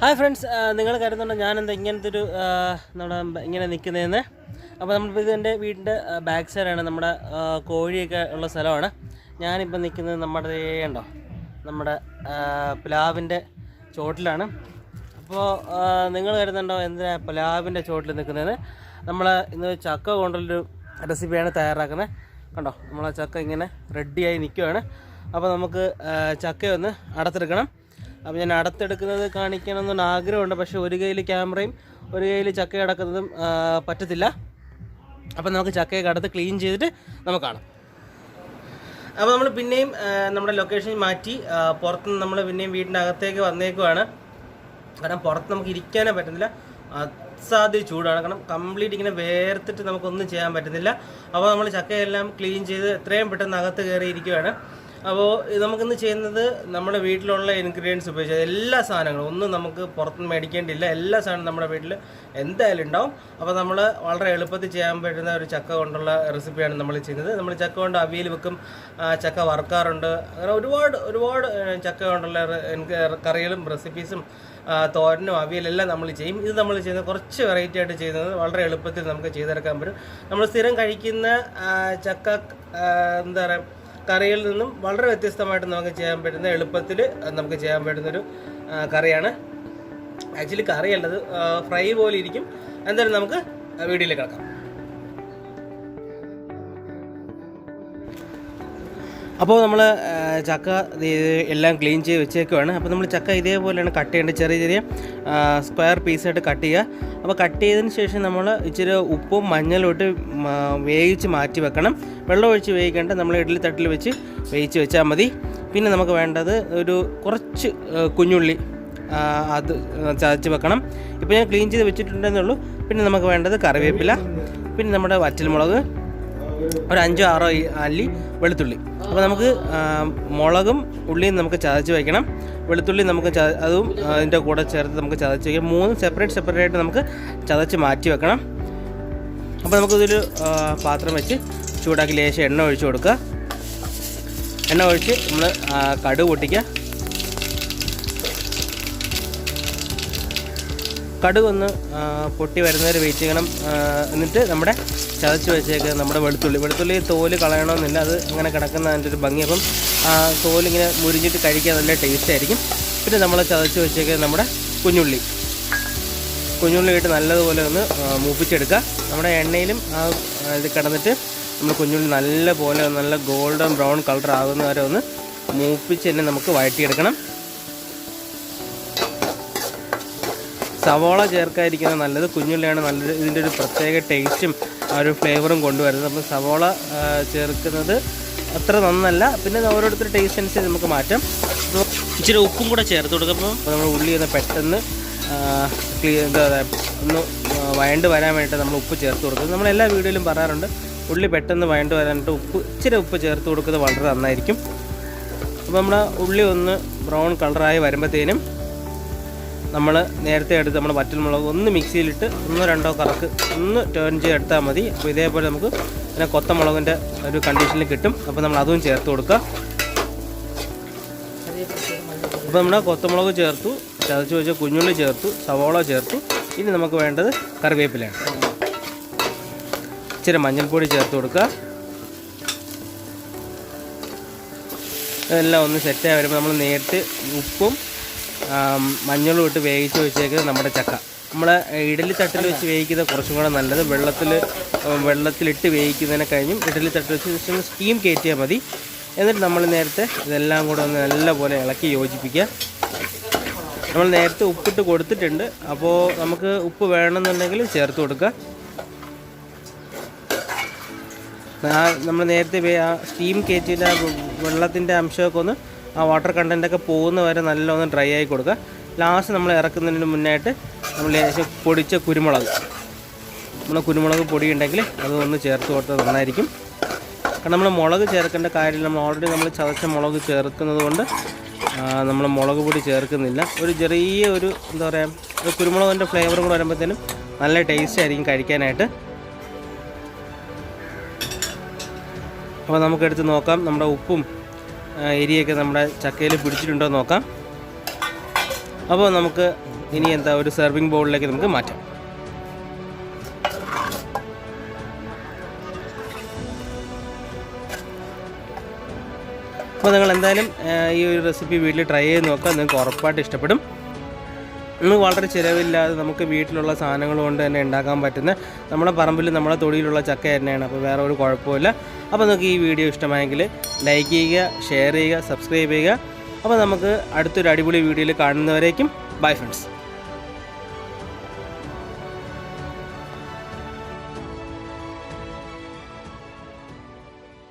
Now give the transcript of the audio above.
Hi friends, നിങ്ങൾ കരുതുന്നുണ്ടോ ഞാനെന്താ ഇങ്ങനത്തെ ഒരു ഇങ്ങനെ നിൽക്കുന്നതെന്ന്? അപ്പോൾ നമ്മളിപ്പോൾ ഇതെൻ്റെ വീടിൻ്റെ ബാക്ക് സൈഡാണ്, നമ്മുടെ കോഴിയൊക്കെ ഉള്ള സ്ഥലമാണ്. ഞാനിപ്പോൾ നിൽക്കുന്നത് നമ്മുടെ പ്ലാവിൻ്റെ ചോട്ടിലാണ്. അപ്പോൾ നിങ്ങൾ കരുതുന്നുണ്ടോ എന്തിനാ പ്ലാവിൻ്റെ ചോട്ടിൽ നിൽക്കുന്നതെന്ന്? നമ്മൾ ഇന്ന് ചക്ക കൊണ്ടുള്ളൊരു റെസിപ്പിയാണ് തയ്യാറാക്കുന്നത്. കണ്ടോ, നമ്മളെ ചക്ക ഇങ്ങനെ റെഡിയായി നിൽക്കുകയാണ്. അപ്പോൾ നമുക്ക് ചക്കയൊന്ന് അടത്തെടുക്കണം. അപ്പോൾ ഞാൻ അടത്തെടുക്കുന്നത് കാണിക്കണമെന്നൊന്ന് ആഗ്രഹമുണ്ട്, പക്ഷേ ഒരു കയ്യിൽ ക്യാമറയും ഒരു കയ്യിൽ ചക്ക അടക്കുന്നതും പറ്റത്തില്ല. അപ്പോൾ നമുക്ക് ചക്കയൊക്കെ അടത്ത് ക്ലീൻ ചെയ്തിട്ട് നമുക്ക് കാണാം. അപ്പോൾ നമ്മൾ പിന്നെയും നമ്മുടെ ലൊക്കേഷൻ മാറ്റി പുറത്തുനിന്ന് നമ്മൾ പിന്നെയും വീടിൻ്റെ അകത്തേക്ക് വന്നേക്കുവാണ്. കാരണം പുറത്ത് നമുക്ക് ഇരിക്കാനേ പറ്റുന്നില്ല, അസാധ്യ ചൂടാണ്. കാരണം കംപ്ലീറ്റ് ഇങ്ങനെ വേർത്തിട്ട് നമുക്കൊന്നും ചെയ്യാൻ പറ്റുന്നില്ല. അപ്പോൾ നമ്മൾ ചക്കയെല്ലാം ക്ലീൻ ചെയ്ത് എത്രയും പെട്ടെന്ന് അകത്ത് കയറിയിരിക്കുകയാണ്. അപ്പോൾ നമുക്കിന്ന് ചെയ്യുന്നത് നമ്മുടെ വീട്ടിലുള്ള ഇൻഗ്രീഡിയൻസ് ഉപയോഗിച്ച് എല്ലാ സാധനങ്ങളും ഒന്നും നമുക്ക് പുറത്തുനിന്ന് മേടിക്കേണ്ടില്ല. എല്ലാ സാധനവും നമ്മുടെ വീട്ടിൽ എന്തായാലും ഉണ്ടാവും. അപ്പോൾ നമ്മൾ വളരെ എളുപ്പത്തിൽ ചെയ്യാൻ പറ്റുന്ന ഒരു ചക്ക കൊണ്ടുള്ള റെസിപ്പിയാണ് നമ്മൾ ചെയ്യുന്നത്. നമ്മൾ ചക്ക കൊണ്ട് അവിയൽ വെക്കും, ചക്ക വറുക്കാറുണ്ട്, അങ്ങനെ ഒരുപാട് ചക്ക കൊണ്ടുള്ള കറികളും റെസിപ്പീസും തോരനും അവിയലെല്ലാം നമ്മൾ ചെയ്യും. ഇത് നമ്മൾ ചെയ്യുന്നത് കുറച്ച് വെറൈറ്റി ആയിട്ട് ചെയ്യുന്നത്, വളരെ എളുപ്പത്തിൽ നമുക്ക് ചെയ്തെടുക്കാൻ പറ്റും. നമ്മൾ സ്ഥിരം കഴിക്കുന്ന ചക്ക എന്താ പറയുക കറിയിൽ നിന്നും വളരെ വ്യത്യസ്തമായിട്ട് നമുക്ക് ചെയ്യാൻ പറ്റുന്ന, എളുപ്പത്തിൽ നമുക്ക് ചെയ്യാൻ പറ്റുന്നൊരു കറിയാണ്. ആക്ച്വലി കറിയല്ലത്, ഫ്രൈ പോലെ ഇരിക്കും. എന്തായാലും നമുക്ക് വീഡിയോയിൽ കിടക്കാം. അപ്പോൾ നമ്മൾ ചക്ക എല്ലാം ക്ലീൻ ചെയ്ത് വെച്ചേക്കുവാണ്. അപ്പോൾ നമ്മൾ ചക്ക ഇതേപോലെയാണ് കട്ട് ചെയ്യേണ്ടത്, ചെറിയ സ്ക്വയർ പീസായിട്ട് കട്ട് ചെയ്യുക. അപ്പോൾ കട്ട് ചെയ്തതിന് ശേഷം നമ്മൾ ഇച്ചിരി ഉപ്പും മഞ്ഞളും ഇട്ട് വേവിച്ച് മാറ്റി വെക്കണം. വെള്ളം ഒഴിച്ച് വേവിക്കേണ്ട, നമ്മൾ ഇഡ്ഡലി തട്ടിൽ വെച്ച് വേവിച്ച് വെച്ചാൽ മതി. പിന്നെ നമുക്ക് വേണ്ടത് ഒരു കുറച്ച് കുഞ്ഞുള്ളി, അത് ചതച്ച് വെക്കണം. ഇപ്പോൾ ഞാൻ ക്ലീൻ ചെയ്ത് വെച്ചിട്ടുണ്ടെന്നുള്ളൂ. പിന്നെ നമുക്ക് വേണ്ടത് കറിവേപ്പില, പിന്നെ നമ്മുടെ വറ്റൽമുളക്, ഒരു 5-6 അല്ലി വെളുത്തുള്ളി. അപ്പോൾ നമുക്ക് മുളകും ഉള്ളിയും നമുക്ക് ചതച്ച് വയ്ക്കണം. വെളുത്തുള്ളി നമുക്ക് അതും അതിൻ്റെ കൂടെ ചേർത്ത് നമുക്ക് ചതച്ച് വയ്ക്കാം. 3 സെപ്പറേറ്റ് ആയിട്ട് നമുക്ക് ചതച്ച് മാറ്റി വെക്കണം. അപ്പോൾ നമുക്കിതൊരു പാത്രം വെച്ച് ചൂടാക്കി ലേശം എണ്ണ ഒഴിച്ച് കൊടുക്കുക. എണ്ണ ഒഴിച്ച് നമ്മൾ കടുക് പൊട്ടിക്കുക. കടുക് ഒന്ന് പൊട്ടി വരുന്നവരെ വെയിറ്റ് ചെയ്യണം. എന്നിട്ട് നമ്മുടെ ചതച്ച് വെച്ചേക്ക് നമ്മുടെ വെളുത്തുള്ളി തോല് കളയണമെന്നില്ല, അത് അങ്ങനെ കിടക്കുന്ന അതിൻ്റെ ഒരു ഭംഗി. അപ്പം തോലിങ്ങനെ മുരിഞ്ഞിട്ട് കഴിക്കാൻ നല്ല ടേസ്റ്റ് ആയിരിക്കും. പിന്നെ നമ്മൾ ചതച്ച് വെച്ചേക്ക് നമ്മുടെ കുഞ്ഞുള്ളി ഇട്ട് നല്ലതുപോലെ ഒന്ന് മൂപ്പിച്ചെടുക്കുക. നമ്മുടെ എണ്ണയിലും ഇത് കിടന്നിട്ട് നമ്മൾ കുഞ്ഞുള്ളി നല്ല ഗോൾഡൻ ബ്രൗൺ കളർ ആകുന്ന വരെ ഒന്ന് മൂപ്പിച്ച് തന്നെ നമുക്ക് വഴറ്റിയെടുക്കണം. സവോള ചേർക്കാതിരിക്കുന്നത് നല്ലത്, കുഞ്ഞുള്ളിയാണ് നല്ലത്. ഇതിൻ്റെ ഒരു പ്രത്യേക ടേസ്റ്റും ആ ഒരു ഫ്ലേവറും കൊണ്ടുവരുന്നത്. അപ്പോൾ സവോള ചേർക്കുന്നത് അത്ര നന്നല്ല. പിന്നെ ഓരോരുത്തരുടെ ടേസ്റ്റ് അനുസരിച്ച് നമുക്ക് മാറ്റാം. ഇച്ചിരി ഉപ്പും കൂടെ ചേർത്ത് കൊടുക്കുമ്പോൾ നമ്മൾ ഉള്ളി ഒന്ന് പെട്ടെന്ന് ഒന്ന് വഴണ്ട് വരാൻ വേണ്ടിയിട്ട് നമ്മൾ ഉപ്പ് ചേർത്ത് കൊടുക്കുന്നത്. നമ്മളെല്ലാ വീഡിയോയിലും പറയാറുണ്ട്, ഉള്ളി പെട്ടെന്ന് വഴണ്ട് വരാനായിട്ട് ഇച്ചിരി ഉപ്പ് ചേർത്ത് കൊടുക്കുന്നത് വളരെ നന്നായിരിക്കും. അപ്പോൾ നമ്മുടെ ഉള്ളി ഒന്ന് ബ്രൗൺ കളറായി വരുമ്പോഴത്തേനും നമ്മൾ നേരത്തെ എടുത്ത് നമ്മൾ വറ്റൽമുളക് ഒന്ന് മിക്സിയിലിട്ട് 1-2 കറക്ക് ഒന്ന് ടേൺ ചെയ്തെടുത്താൽ മതി. അപ്പോൾ ഇതേപോലെ നമുക്ക് പിന്നെ കൊത്തമുളകിൻ്റെ ഒരു കണ്ടീഷനിൽ കിട്ടും. അപ്പോൾ നമ്മൾ അതും ചേർത്ത് കൊടുക്കുക. അപ്പോൾ നമ്മുടെ കൊത്തമുളക് ചേർത്തു, ചതച്ച് വെച്ച കുഞ്ഞുള്ളി ചേർത്തു, സവോള ചേർത്തു. ഇനി നമുക്ക് വേണ്ടത് കറിവേപ്പിലയാണ്. ഇച്ചിരി മഞ്ഞൾപ്പൊടി ചേർത്ത് കൊടുക്കുക. ഇതെല്ലാം ഒന്ന് സെറ്റായി വരുമ്പോൾ നമ്മൾ നേരത്തെ ഉപ്പും മഞ്ഞളും ഇട്ട് വേവിച്ച് വെച്ചേക്കുന്നത് നമ്മുടെ ചക്ക. നമ്മൾ ഇഡലി തട്ടിൽ വെച്ച് വേവിക്കുന്നത് കുറച്ചും കൂടെ നല്ലത്. വെള്ളത്തിലിട്ട് വേവിക്കുന്നതിനെ കഴിഞ്ഞും ഇഡലി തട്ടിൽ വെച്ച് സ്റ്റീം കയറ്റിയാൽ മതി. എന്നിട്ട് നമ്മൾ നേരത്തെ ഇതെല്ലാം കൂടെ ഒന്ന് നല്ലപോലെ ഇളക്കി യോജിപ്പിക്കുക. നമ്മൾ നേരത്തെ ഉപ്പിട്ട് കൊടുത്തിട്ടുണ്ട്, അപ്പോൾ നമുക്ക് ഉപ്പ് വേണമെന്നുണ്ടെങ്കിൽ ചേർത്ത് കൊടുക്കുക. നമ്മൾ നേരത്തെ സ്റ്റീം കയറ്റിയിട്ട് വെള്ളത്തിൻ്റെ അംശമൊക്കെ ഒന്ന് ആ വാട്ടർ കണ്ടൻറ്റൊക്കെ പോകുന്ന വരെ നല്ലൊന്ന് ഡ്രൈ ആയി കൊടുക്കുക. ലാസ്റ്റ് നമ്മൾ ഇറക്കുന്നതിന് മുന്നായിട്ട് നമ്മൾ ലേശം പൊടിച്ച കുരുമുളക് പൊടി ഉണ്ടെങ്കിൽ അതൊന്ന് ചേർത്ത് കൊടുത്താൽ നന്നായിരിക്കും. കാരണം നമ്മൾ മുളക് ചേർക്കേണ്ട കാര്യമില്ല, നമ്മൾ ഓൾറെഡി നമ്മൾ ചതച്ച മുളക് ചേർക്കുന്നത് കൊണ്ട് നമ്മൾ മുളക് പൊടി ചേർക്കുന്നില്ല. ഒരു ചെറിയ എന്താ പറയുക, ഒരു കുരുമുളകിൻ്റെ ഫ്ലേവറും കൂടെ വരുമ്പോഴത്തേനും നല്ല ടേസ്റ്റ് ആയിരിക്കും കഴിക്കാനായിട്ട്. അപ്പോൾ നമുക്കെടുത്ത് നോക്കാം നമ്മുടെ ഉപ്പും എരിയൊക്കെ നമ്മുടെ ചക്കയിൽ പിടിച്ചിട്ടുണ്ടോ നോക്കാം. അപ്പോൾ നമുക്ക് ഇനി എന്താ ഒരു സെർവിങ് ബൗളിലേക്ക് നമുക്ക് മാറ്റാം. അപ്പോൾ നിങ്ങൾ എന്തായാലും ഈ ഒരു റെസിപ്പി വീട്ടിൽ ട്രൈ ചെയ്ത് നോക്കുക. നിങ്ങൾക്ക് ഉറപ്പായിട്ട് ഇഷ്ടപ്പെടും. നമുക്ക് വളരെ ചിലവില്ലാതെ നമുക്ക് വീട്ടിലുള്ള സാധനങ്ങൾ കൊണ്ട് തന്നെ ഉണ്ടാക്കാൻ പറ്റുന്ന നമ്മുടെ പറമ്പിൽ നമ്മുടെ തൊടിയിലുള്ള ചക്ക തന്നെയാണ്. അപ്പോൾ വേറെ ഒരു കുഴപ്പമില്ല. അപ്പോൾ നിങ്ങൾക്ക് ഈ വീഡിയോ ഇഷ്ടമായെങ്കിൽ ലൈക്ക് ചെയ്യുക, ഷെയർ ചെയ്യുക, സബ്സ്ക്രൈബ് ചെയ്യുക. അപ്പോൾ നമുക്ക് അടുത്തൊരു അടിപൊളി വീഡിയോയിൽ കാണുന്നവരേക്കും ബൈ ഫ്രണ്ട്സ്.